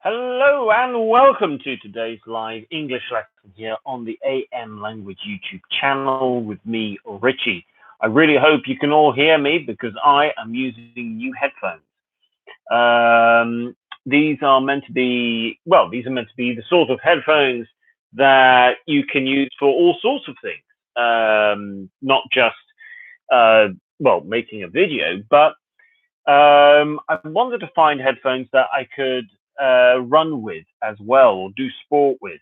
Hello and welcome to today's live English lesson here on the AM Language YouTube channel with me, Richie. I really hope you can all hear me because I am using new headphones. These are meant to be, the sort of headphones that you can use for all sorts of things, not just, making a video, but I wanted to find headphones that I could run with as well or do sport with.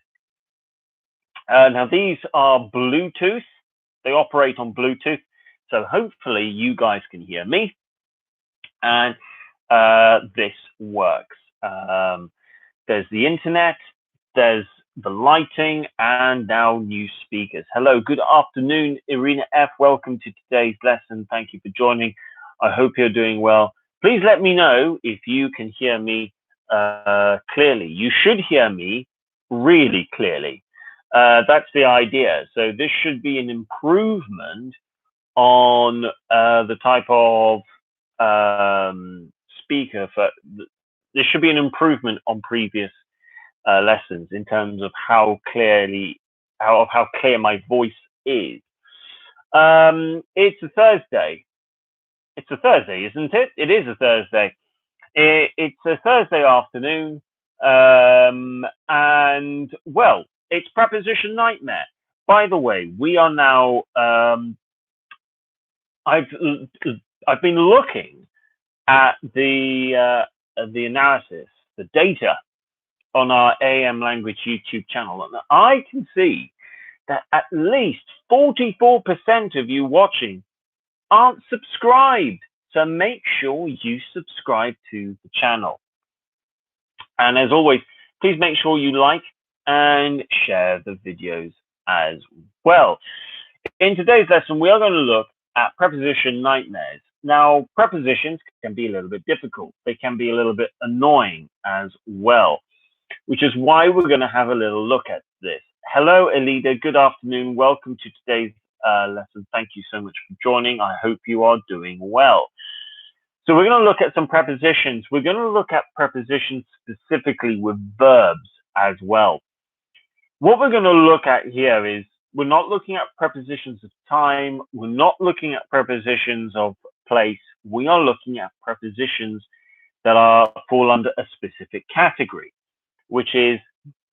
Now these are Bluetooth. They operate on Bluetooth. So hopefully you guys can hear me and this works. There's the internet, there's the lighting, and now new speakers. Hello, good afternoon, Irina F. Welcome to today's lesson. Thank you for joining. I hope you're doing well. Please let me know if you can hear me clearly. You should hear me really clearly. That's the idea. So this should be an improvement on the type of speaker. There should be an improvement on previous lessons in terms of how clear my voice is. It's a Thursday. It's a Thursday, isn't it? It is a Thursday. It's a Thursday afternoon, and well, it's Preposition Nightmare. By the way, we are now. I've been looking at the analysis, the data on our AM Language YouTube channel, and I can see that at least 44% of you watching aren't subscribed. So make sure you subscribe to the channel. And as always, please make sure you like and share the videos as well. In today's lesson, we are going to look at preposition nightmares. Now, prepositions can be a little bit difficult. They can be a little bit annoying as well, which is why we're going to have a little look at this. Hello, Elida. Good afternoon. Welcome to today's lesson. Thank you so much for joining. I hope you are doing well. So we're going to look at some prepositions. We're going to look at prepositions specifically with verbs as well. What we're going to look at here is we're not looking at prepositions of time. We're not looking at prepositions of place. We are looking at prepositions that fall under a specific category, which is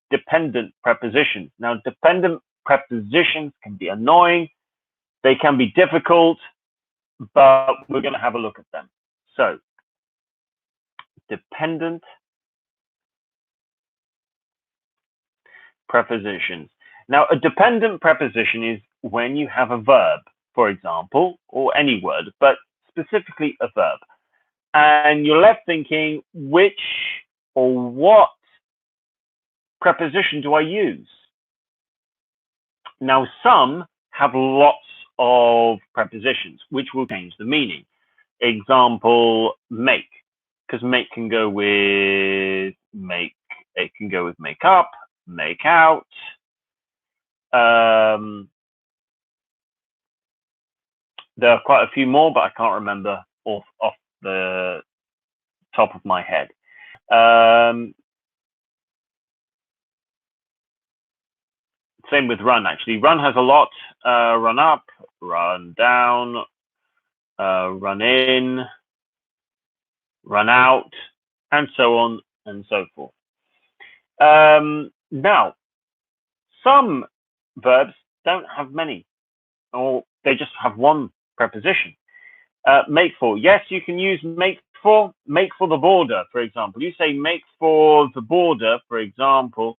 dependent prepositions. Now, dependent prepositions can be annoying. They can be difficult, but we're going to have a look at them. So, dependent prepositions. Now, a dependent preposition is when you have a verb, for example, or any word, but specifically a verb. And you're left thinking, which or what preposition do I use? Now, some have lots of prepositions, which will change the meaning. Example, make, because make can go with make. It can go with make up, make out. There are quite a few more, but I can't remember off the top of my head. Same with run, actually. Run has a lot. Run up, run down, run in, run out, and so on and so forth. Now, some verbs don't have many, or they just have one preposition. Make for. Yes, you can use make for the border, for example. You say make for the border, for example.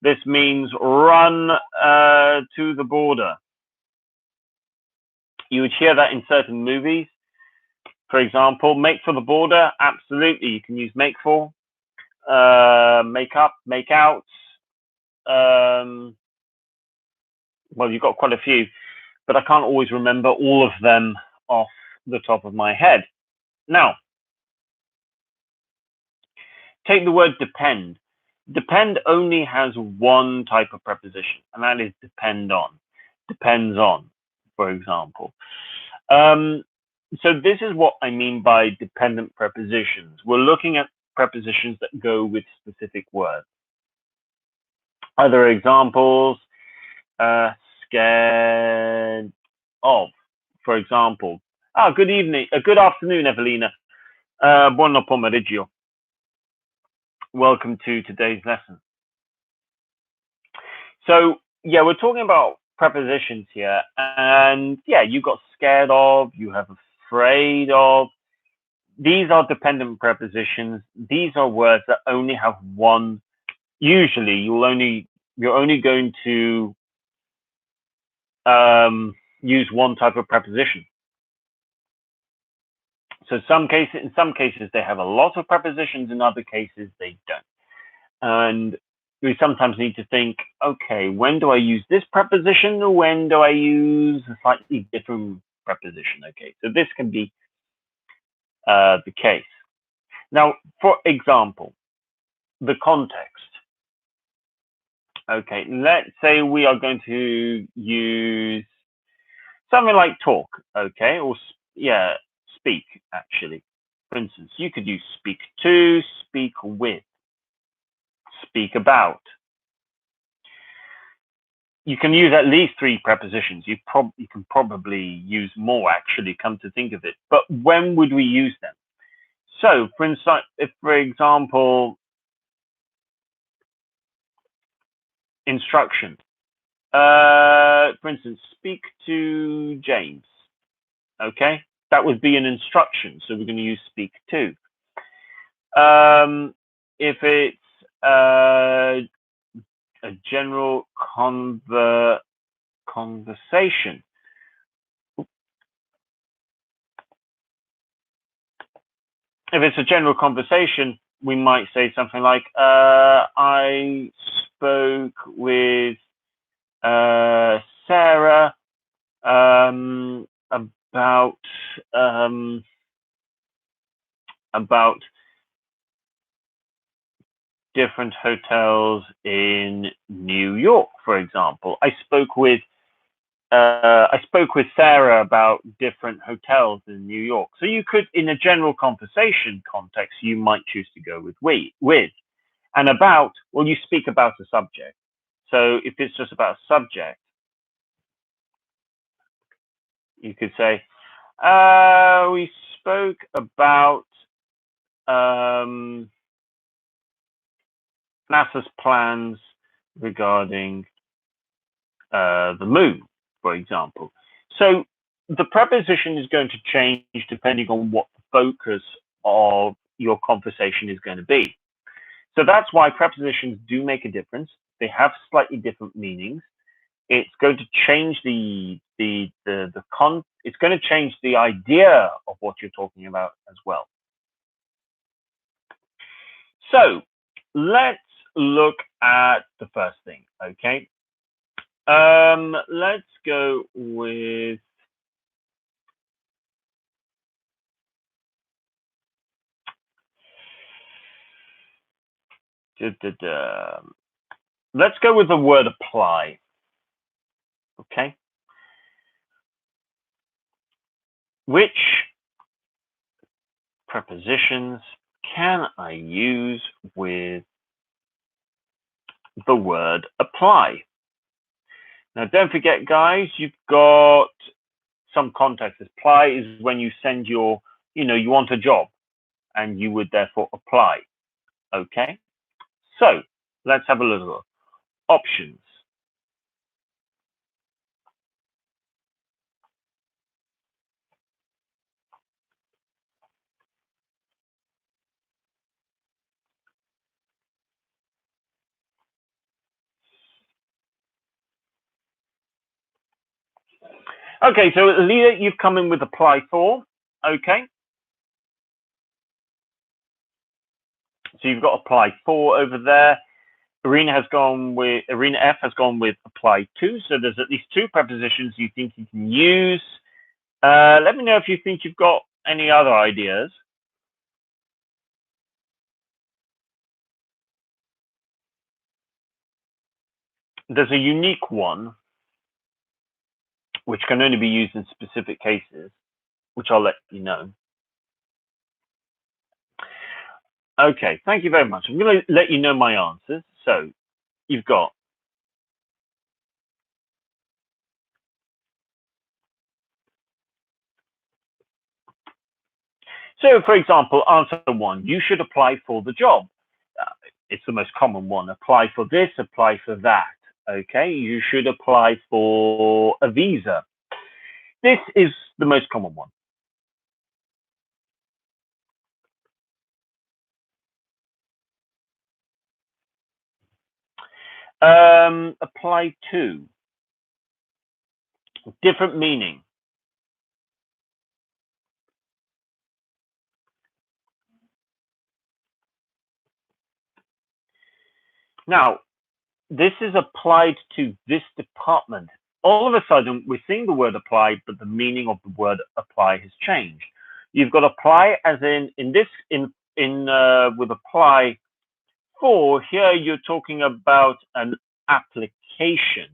This means run to the border. You would hear that in certain movies. For example, make for the border. Absolutely, you can use make for. Make up, make out. Well, you've got quite a few, but I can't always remember all of them off the top of my head. Now, take the word depend. Depend only has one type of preposition, and that is depend on. Depends on, for example. So this is what I mean by dependent prepositions. We're looking at prepositions that go with specific words. Other examples, scared of, for example. Good evening, good afternoon, Evelina. Buon pomeriggio. Welcome to today's lesson. So, yeah, we're talking about prepositions here, and yeah, you got scared of, you have afraid of. These are dependent prepositions. These are words that only have one. Usually, you're only going to use one type of preposition. So in some cases they have a lot of prepositions, in other cases they don't. And we sometimes need to think, okay, when do I use this preposition, or when do I use a slightly different preposition? Okay, so this can be the case. Now, for example, the context. Okay, let's say we are going to use something like talk, okay, or speak, actually. For instance, you could use speak to, speak with, speak about. You can use at least 3 prepositions. You can probably use more, actually, come to think of it. But when would we use them? So, for instance, if, for example, instruction. For instance, speak to James. Okay, that would be an instruction. So we're going to use speak to. If it's a general conversation. If it's a general conversation, we might say something like, I spoke with Sarah about different hotels in New York, for example. I spoke with Sarah about different hotels in New York. So you could, in a general conversation context, you might choose to go with. And about, well, you speak about a subject. So if it's just about a subject, you could say, we spoke about NASA's plans regarding the moon, for example. So the preposition is going to change depending on what the focus of your conversation is going to be. So that's why prepositions do make a difference. They have slightly different meanings. It's going to change it's going to change the idea of what you're talking about as well. So let's look at the first thing, okay? Let's go with let's go with the word apply. Okay. Which prepositions can I use with the word apply? Now, don't forget, guys, you've got some context. Apply is when you send you want a job and you would therefore apply. Okay. So let's have a little options. Okay, so Leah, you've come in with apply for. Okay. So you've got apply for over there. Arena F has gone with apply to. So there's at least 2 prepositions you think you can use. Let me know if you think you've got any other ideas. There's a unique one, which can only be used in specific cases, which I'll let you know. Okay, thank you very much. I'm going to let you know my answers. So you've got so, for example, answer one, you should apply for the job. It's the most common one. Apply for this, apply for that. Okay, you should apply for a visa. This is the most common one. Apply to, different meaning. Now, this is applied to this department. All of a sudden, we're seeing the word apply, but the meaning of the word apply has changed. You've got apply as in this with apply for. Here, you're talking about an application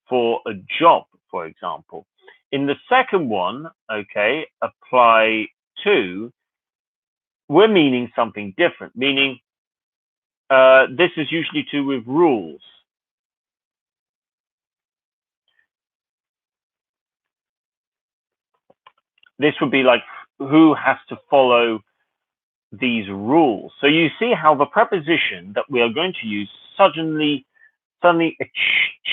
for a job, for example. In the second one, okay, apply to, we're meaning something different, meaning this is usually to do with rules. This would be like who has to follow these rules. So you see how the preposition that we are going to use suddenly it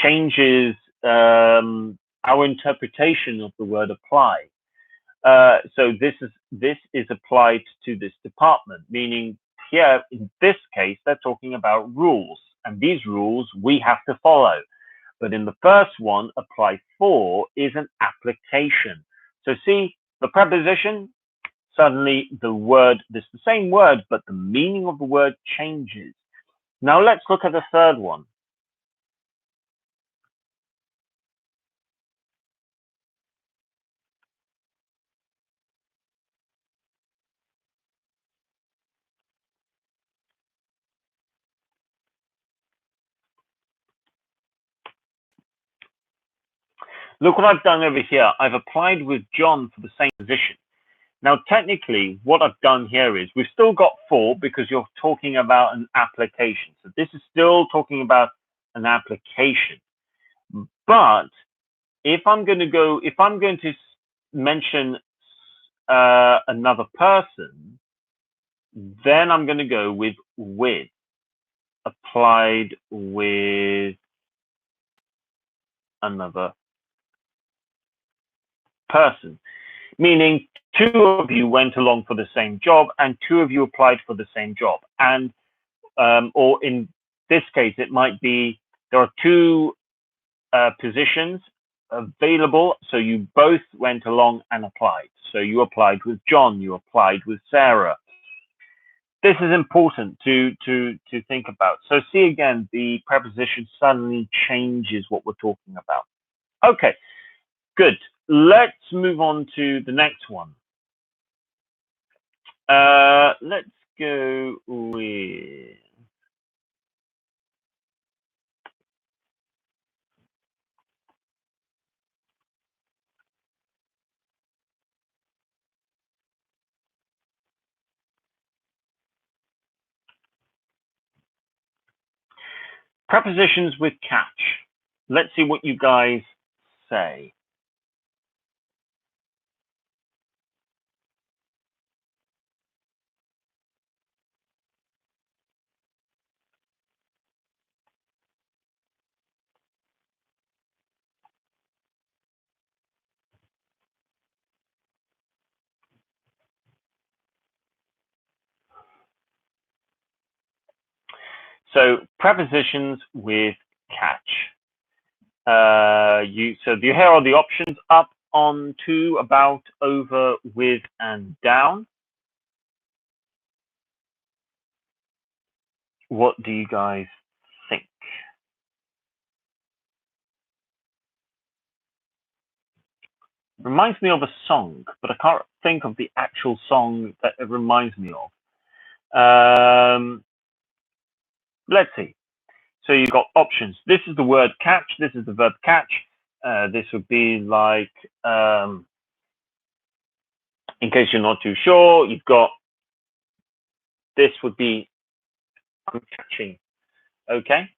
changes our interpretation of the word apply. So this is applied to this department, meaning here in this case they're talking about rules, and these rules we have to follow. But in the first one, apply for is an application. So see the preposition, suddenly the word, it's the same word, but the meaning of the word changes. Now let's look at the third one. Look what I've done over here. I've applied with John for the same position. Now, technically, what I've done here is we've still got for because you're talking about an application. So this is still talking about an application. But if I'm going to mention another person, then I'm going to go with applied with another person, meaning two of you went along for the same job and two of you applied for the same job. And or in this case, it might be there are two positions available, so you both went along and applied. So you applied with John, you applied with Sarah. This is important to think about. So see again, the preposition suddenly changes what we're talking about. Okay, good. Let's move on to the next one. Let's go with prepositions with catch. Let's see what you guys say. So prepositions with catch. So here are the options: up, on, to, about, over, with, and down. What do you guys think? Reminds me of a song, but I can't think of the actual song that it reminds me of. Let's see. So you've got options. This is the word catch. This is the verb catch. This would be like, in case you're not too sure, you've got this would be I'm catching. Okay.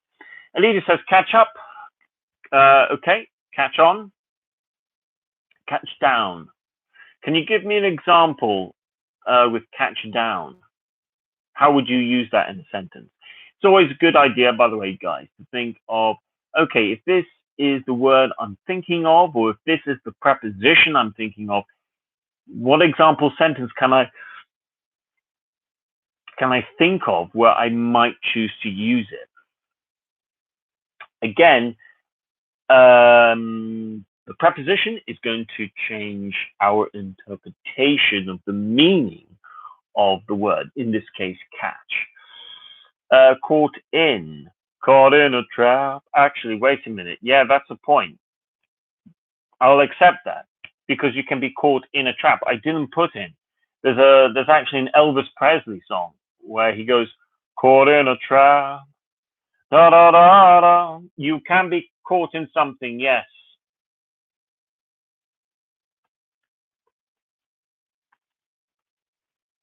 Alida says catch up. Okay. Catch on. Catch down. Can you give me an example with catch down? How would you use that in a sentence? It's always a good idea, by the way, guys, to think of, okay, if this is the word I'm thinking of, or if this is the preposition I'm thinking of, what example sentence can I think of where I might choose to use it? Again, the preposition is going to change our interpretation of the meaning of the word, in this case, catch. Caught in a trap. Actually, wait a minute. Yeah, that's a point. I'll accept that because you can be caught in a trap. I didn't put in. There's actually an Elvis Presley song where he goes, caught in a trap. Da, da, da, da. You can be caught in something, yes.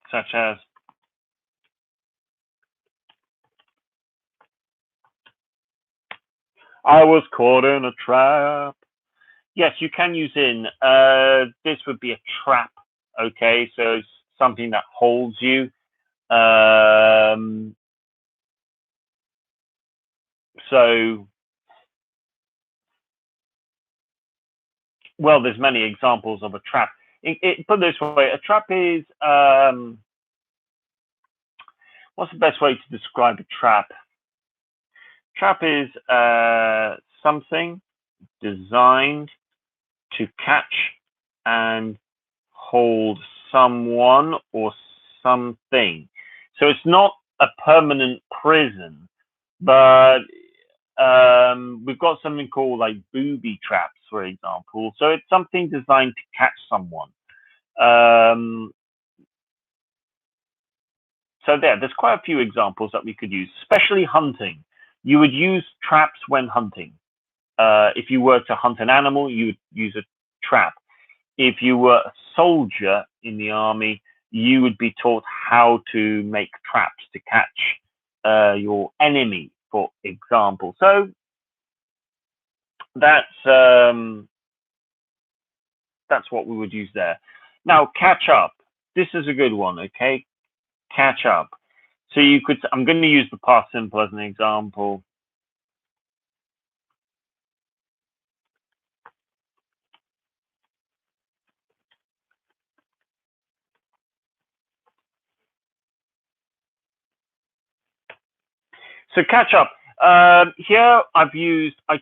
Such as, I was caught in a trap. Yes, you can use in. This would be a trap, okay? So it's something that holds you. So, well, there's many examples of a trap. Put it this way, a trap is, what's the best way to describe a trap? Trap is something designed to catch and hold someone or something. So it's not a permanent prison, but we've got something called like booby traps, for example. So it's something designed to catch someone. So there's quite a few examples that we could use, especially hunting. You would use traps when hunting. If you were to hunt an animal, you would use a trap. If you were a soldier in the army, you would be taught how to make traps to catch your enemy, for example. So that's what we would use there. Now, catch up. This is a good one, okay? Catch up. So you could, I'm going to use the past simple as an example. So catch up. Here I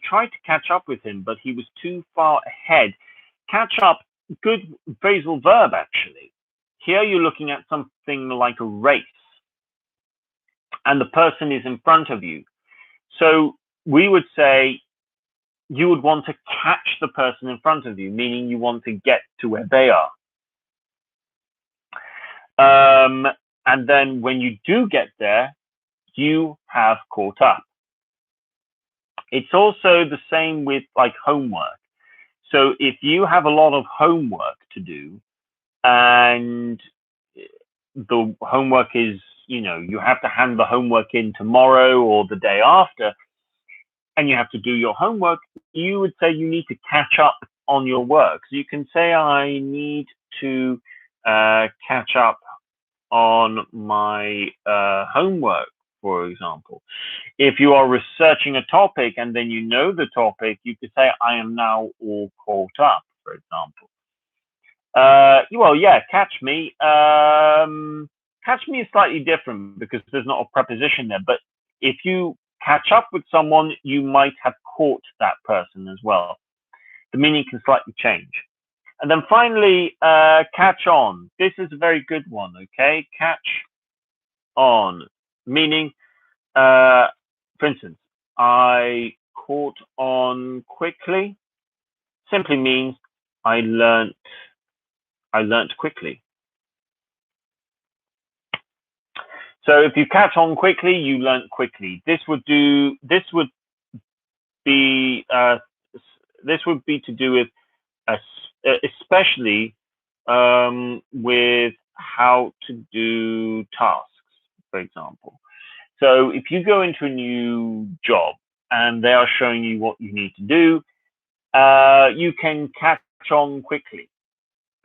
tried to catch up with him, but he was too far ahead. Catch up, good phrasal verb, actually. Here you're looking at something like a race, and the person is in front of you. So we would say you would want to catch the person in front of you, meaning you want to get to where they are. And then when you do get there, you have caught up. It's also the same with like homework. So if you have a lot of homework to do and the homework is, you have to hand the homework in tomorrow or the day after, and you have to do your homework, you would say you need to catch up on your work. So you can say, I need to catch up on my homework, for example. If you are researching a topic and then you know the topic, you could say, I am now all caught up, for example. Well, yeah, catch me. Catch me is slightly different because there's not a preposition there. But if you catch up with someone, you might have caught that person as well. The meaning can slightly change. And then finally, catch on. This is a very good one, okay? Catch on, meaning, for instance, I caught on quickly simply means I learnt quickly. So if you catch on quickly, you learnt quickly. This would be to do with especially with how to do tasks, for for example. So if you go into a new job and they are showing you what you need to do, you can catch on quickly,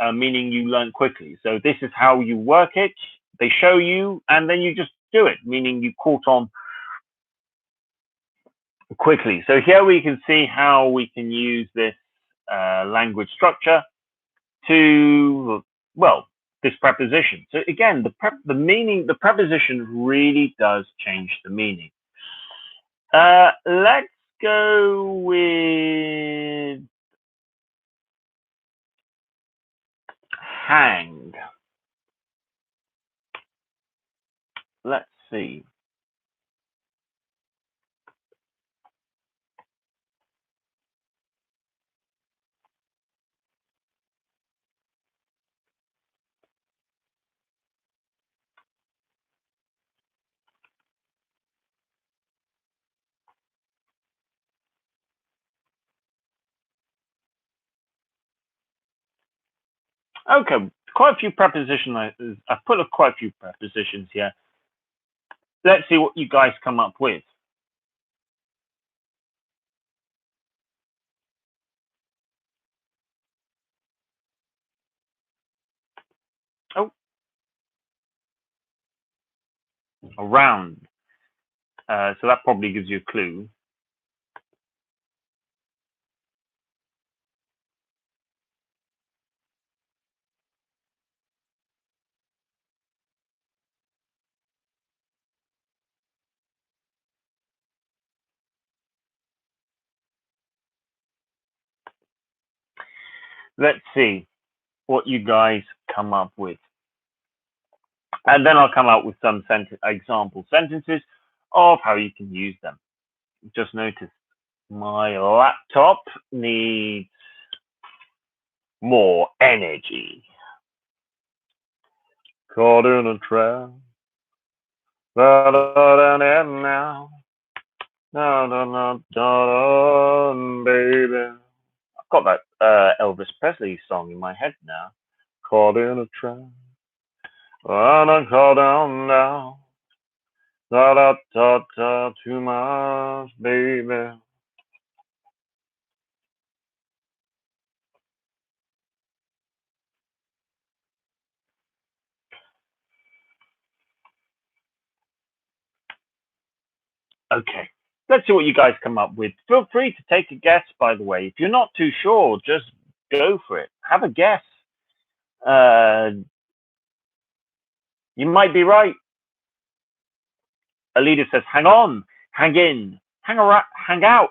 meaning you learn quickly. So this is how you work it. They show you, and then you just do it, meaning you caught on quickly. So here we can see how we can use this language structure to, well, this preposition. So again, the meaning, the preposition really does change the meaning. Let's go with hang. Let's see. Okay, quite a few prepositions. I've put quite a few prepositions here. Let's see what you guys come up with. Oh, around. So that probably gives you a clue. Let's see what you guys come up with. And then I'll come out with some example sentences of how you can use them. Just notice my laptop needs more energy. Caught in a trap. Now. Baby. I've got that Elvis Presley song in my head now. Caught in a trap. I'm caught down now. Too much, baby. Okay, let's see what you guys come up with. Feel free to take a guess, by the way. If you're not too sure, just go for it. Have a guess. You might be right. Alida says, hang on, hang in, hang out,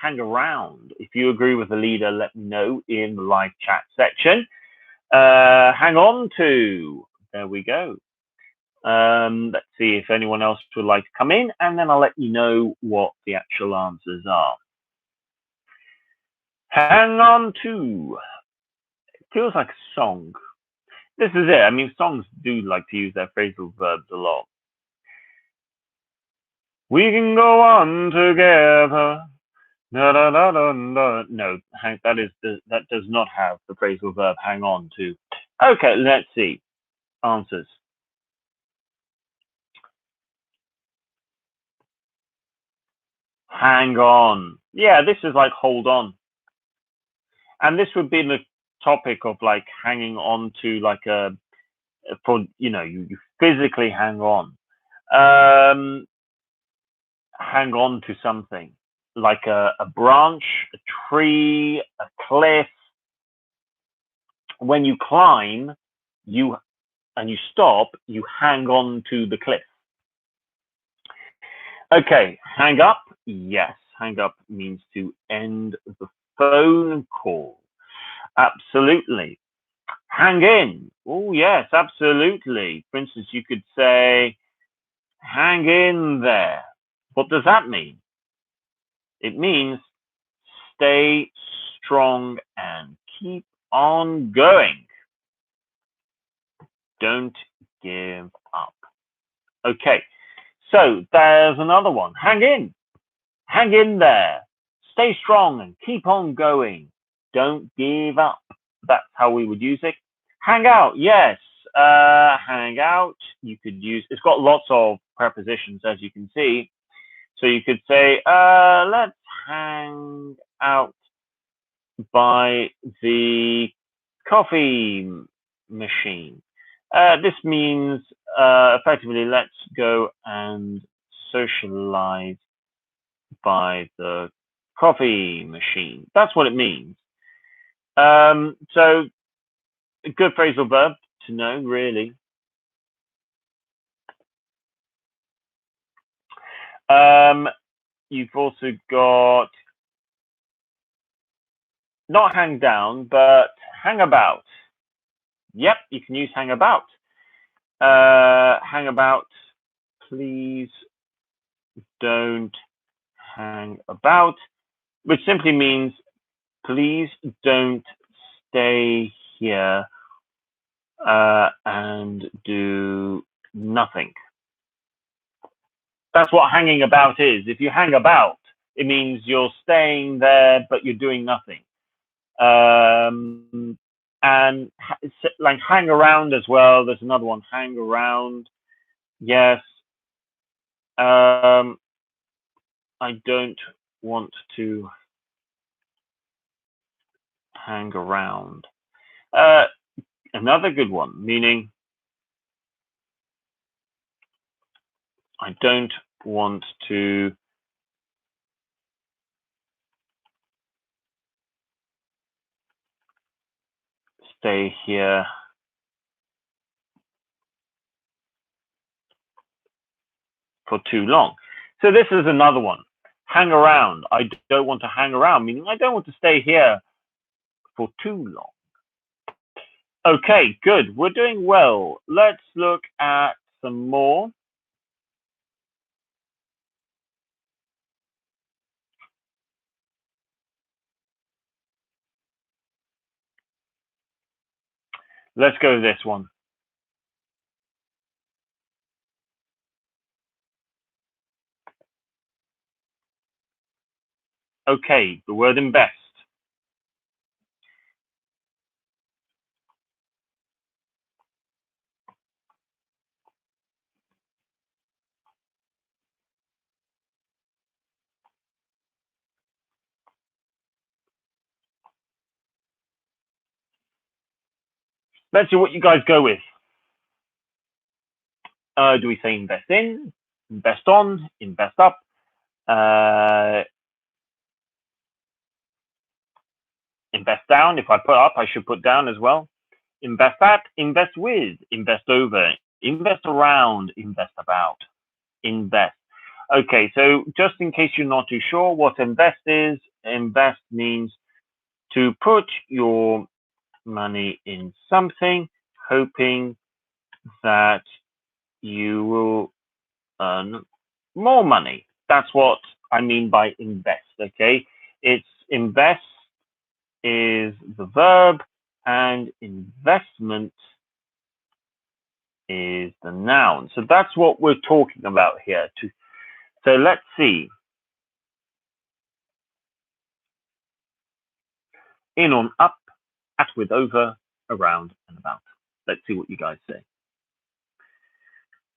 hang around. If you agree with Alida, let me know in the live chat section. Hang on to. There we go. Let's see if anyone else would like to come in, and then I'll let you know what the actual answers are. Hang on to. It feels like a song. This is it. I mean, songs do like to use their phrasal verbs a lot. We can go on together. No, no, no, no, no. No, that does not have the phrasal verb hang on to. Okay, let's see. Answers. Hang on. Yeah, this is like hold on. And this would be the topic of like hanging on to like for, you physically hang on. Hang on to something like a branch, a tree, a cliff. When you climb, you stop, you hang on to the cliff. Okay, hang up. Yes, hang up means to end the phone call. Absolutely. Hang in. Oh, yes, absolutely. For instance, you could say, hang in there. What does that mean? It means stay strong and keep on going. Don't give up. Okay, so there's another one. Hang in. Hang in there. Stay strong and keep on going. Don't give up. That's how we would use it. Hang out. Yes. hang out. You could use, it's got lots of prepositions, as you can see. So you could say, let's hang out by the coffee machine. This means effectively, let's go and socialize by the coffee machine. That's what it means. So a good phrasal verb to know, really. You've also got not hang down, but hang about. Yep, you can use hang about. Hang about, please don't hang about, which simply means please don't stay here and do nothing. That's what hanging about is. If you hang about, it means you're staying there, but you're doing nothing. And like hang around as well. There's another one, hang around. Yes. I don't want to hang around. Another good one, meaning I don't want to stay here for too long. So this is another one. Hang around. I don't want to hang around, meaning I don't want to stay here for too long. Okay, good. We're doing well. Let's look at some more. Let's go to this one. Okay, the word invest. Let's see what you guys go with. Do we say invest in, invest on, invest up? Invest down. If I put up, I should put down as well. Invest at, invest with, invest over, invest around, invest about, invest. Okay, so just in case you're not too sure what invest is, invest means to put your money in something, hoping that you will earn more money. That's what I mean by invest, okay? It's invest is the verb and investment is the noun. So that's what we're talking about here. So let's see. In, on, up, at, with, over, around, and about. Let's see what you guys say.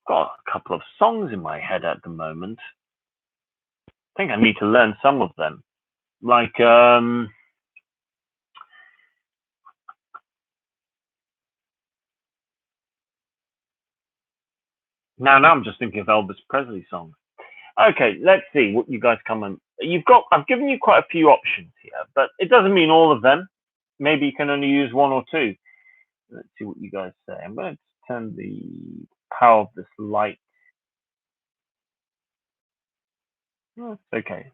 Got a couple of songs in my head at the moment. I think I need to learn some of them. Like, now I'm just thinking of Elvis Presley songs. Okay, let's see what you guys come on. I've given you quite a few options here, but it doesn't mean all of them. Maybe you can only use one or two. Let's see what you guys say. I'm going to turn the power of this light. Oh, it's okay.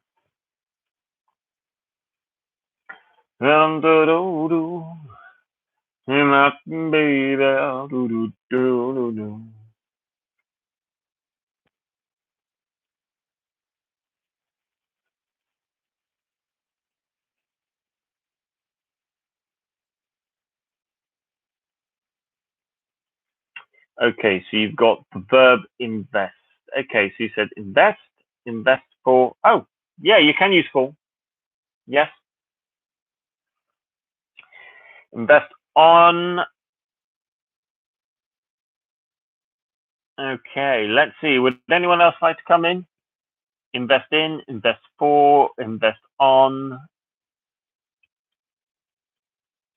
Okay, so you've got the verb invest. Okay, so you said invest, invest for. Oh, yeah, you can use for. Yes. Invest on Okay, let's see. Would anyone else like to come in? Invest in, invest for, invest on.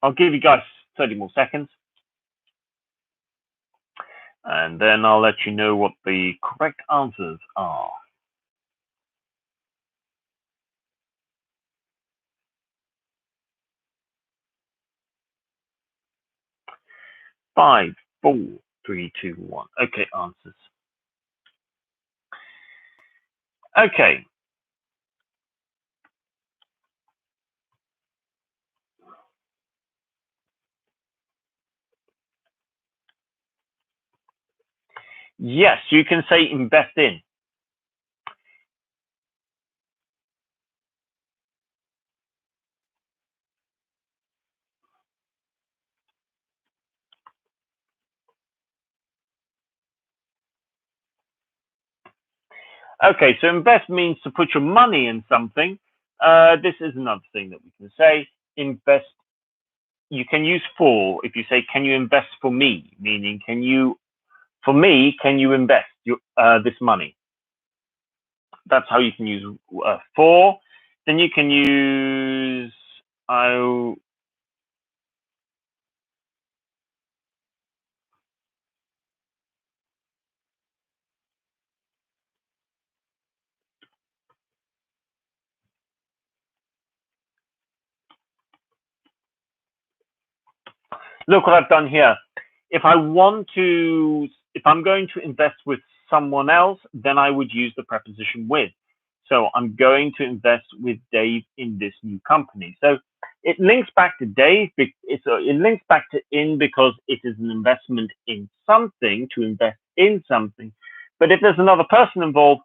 I'll give you guys 30 more seconds. And then I'll let you know what the correct answers are. 5, 4, 3, 2, 1. Okay, answers. Okay. Yes, you can say invest in. Okay, so invest means to put your money in something. This is another thing that we can say. Invest, you can use for if you say, can you invest for me? Meaning, for me, can you invest this money? That's how you can use for. Then you can use, I look what I've done here. If I'm going to invest with someone else, then I would use the preposition with. So I'm going to invest with Dave in this new company. So it links back to Dave. It links back to in because it is an investment in something, to invest in something. But if there's another person involved,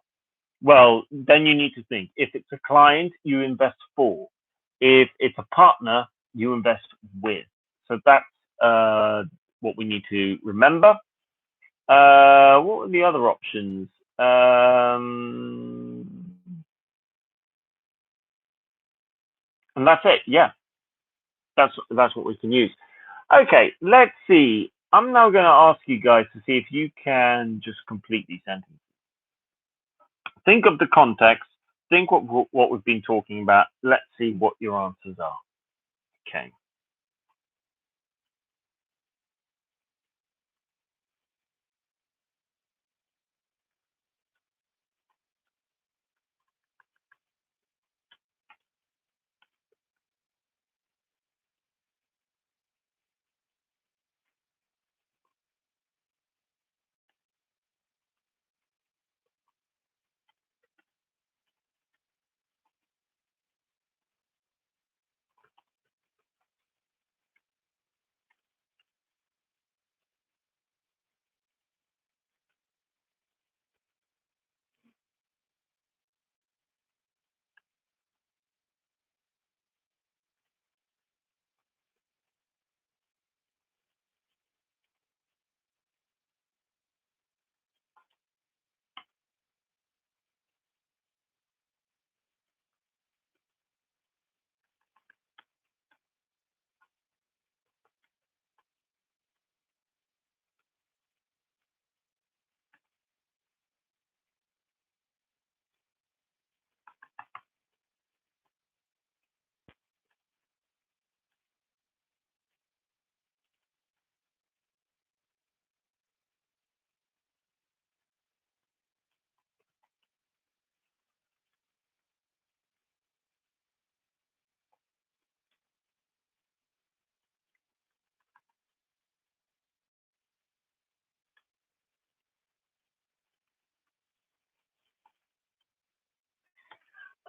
well, then you need to think. If it's a client, you invest for. If it's a partner, you invest with. So that's what we need to remember. What were the other options? And that's it. Yeah, that's what we can use. Okay, let's see. I'm now going to ask you guys to see if you can just complete these sentences. Think of the context. Think what we've been talking about. Let's see what your answers are. Okay.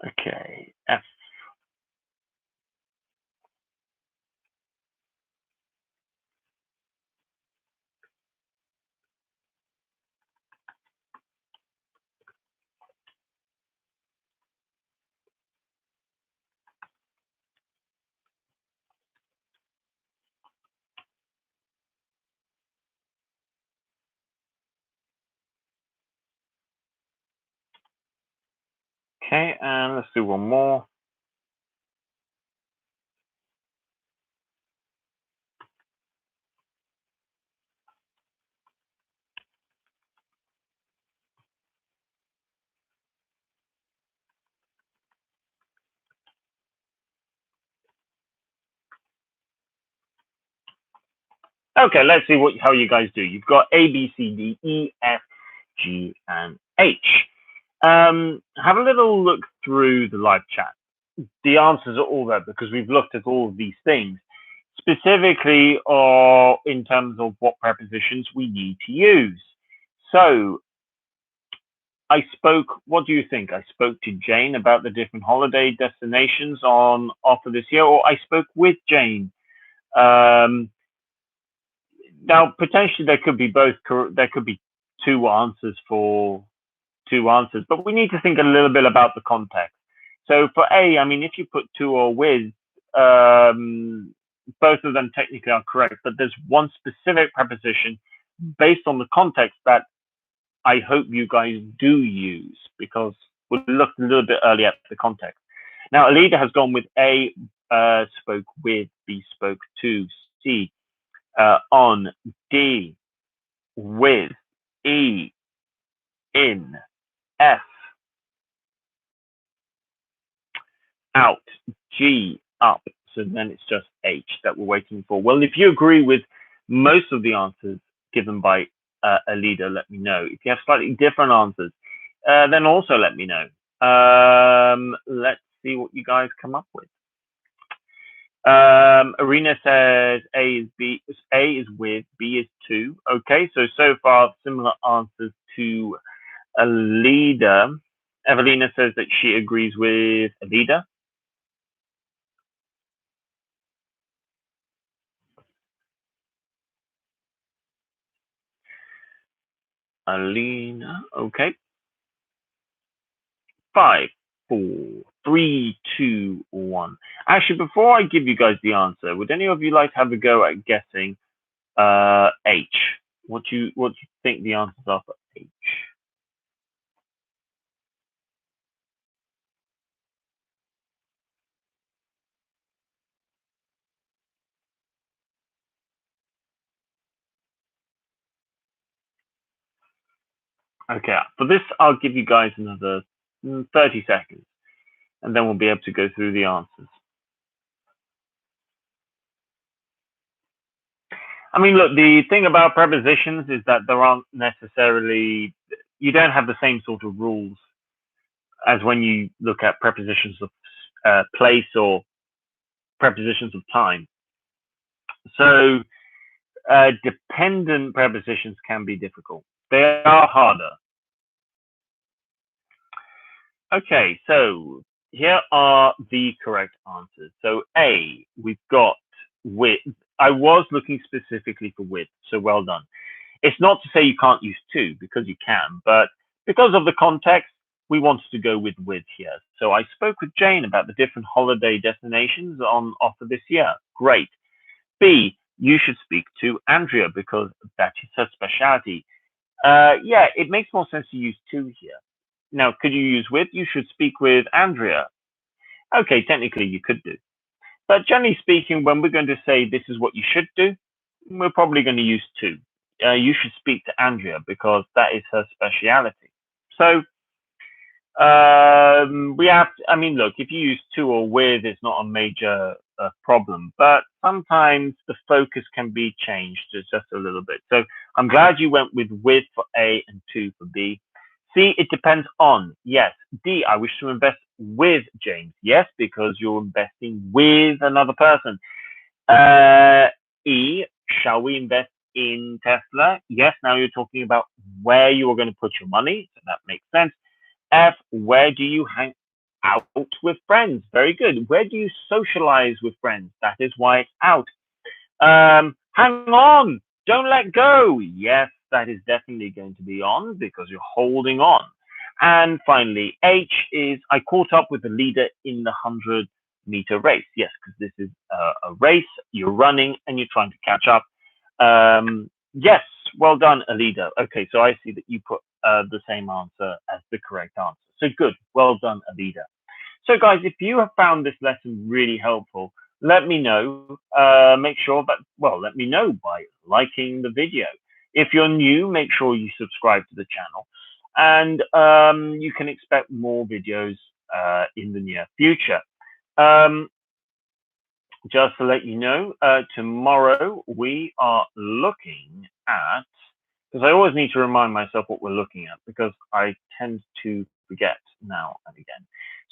Okay. F. Okay, and let's do one more. Okay, let's see how you guys do. You've got A, B, C, D, E, F, G, and H. Have a little look through the live chat. The answers are all there because we've looked at all of these things, specifically or in terms of what prepositions we need to use. So what do you think? I spoke to Jane about the different holiday destinations on offer this year, or I spoke with Jane. Um, Now, potentially there could be both. There could be two answers for two answers, but we need to think a little bit about the context. So for A, I mean, if you put to or with, both of them technically are correct, but there's one specific preposition based on the context that I hope you guys do use because we looked a little bit earlier at the context. Now, Alida has gone with A, spoke with, B, spoke to, C, on, D, with, E, in, F, out, G, up. So then it's just H that we're waiting for. Well, if you agree with most of the answers given by Alida, let me know. If you have slightly different answers, then also let me know. Let's see what you guys come up with. Arena says A is with, B is to. Okay, so far similar answers to Alida. Evelina says that she agrees with Alida. Alina, okay. 5, 4, 3, 2, 1. Actually, before I give you guys the answer, would any of you like to have a go at guessing H? What do you think the answers are for H? Okay, for this, I'll give you guys another 30 seconds, and then we'll be able to go through the answers. I mean, look, the thing about prepositions is that there aren't necessarily, you don't have the same sort of rules as when you look at prepositions of place or prepositions of time. So dependent prepositions can be difficult. They are harder. Okay, so here are the correct answers. So A, we've got with. I was looking specifically for with, so well done. It's not to say you can't use to, because you can, but because of the context, we wanted to go with here. So I spoke with Jane about the different holiday destinations on offer this year. Great. B, you should speak to Andrea because that is her specialty. Yeah, it makes more sense to use to here. Now, could you use with? You should speak with Andrea. Okay, technically you could do. But generally speaking, when we're going to say this is what you should do, we're probably going to use to. You should speak to Andrea because that is her speciality. So we have I mean, look, if you use to or with, it's not a major problem, but sometimes the focus can be changed just a little bit. So I'm glad you went with for A and to for B. C, it depends on. Yes. D, I wish to invest with James. Yes, because you're investing with another person. E, shall we invest in Tesla? Yes, now you're talking about where you are going to put your money. So that makes sense. F, where do you hang out with friends? Very good. Where do you socialize with friends? That is why it's out. Hang on. Don't let go. Yes, that is definitely going to be on because you're holding on. And finally, H is I caught up with the leader in the 100-meter race. Yes, because this is a race. You're running and you're trying to catch up. Yes, well done, Alida. Okay, so I see that you put the same answer as the correct answer. So good. Well done, Alida. So guys, if you have found this lesson really helpful, let me know. Make sure that, well, let me know by liking the video. If you're new, make sure you subscribe to the channel. And you can expect more videos in the near future. just to let you know, tomorrow we are looking at, because I always need to remind myself what we're looking at because I tend to forget now and again.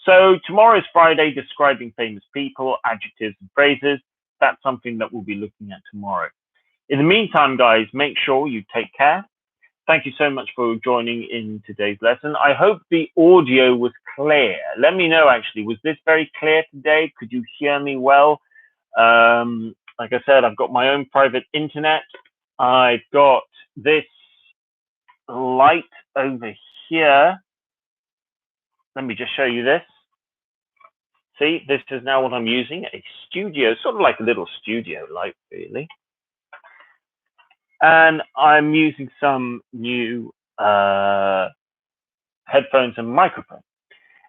So tomorrow is Friday, describing famous people, adjectives and phrases. That's something that we'll be looking at tomorrow. In the meantime, guys, make sure you take care. Thank you so much for joining in today's lesson. I hope the audio was clear. Let me know, actually, was this very clear today? Could you hear me well? Like I said, I've got my own private internet. I've got this light over here. Let me just show you this. See, this is now what I'm using, a studio, sort of like a little studio light, really. And I'm using some new headphones and microphone.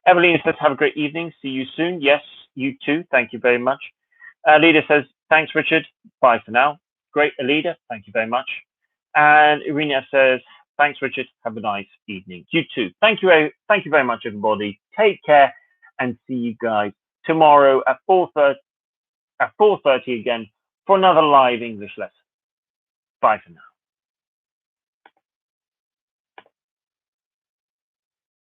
Evelina says, have a great evening. See you soon. Yes, you too. Thank you very much. Alida says, thanks, Richard. Bye for now. Great, Alida. Thank you very much. And Irina says, thanks, Richard. Have a nice evening. You too. Thank you very much, everybody. Take care and see you guys tomorrow at 4:30 again for another live English lesson. Bye for now.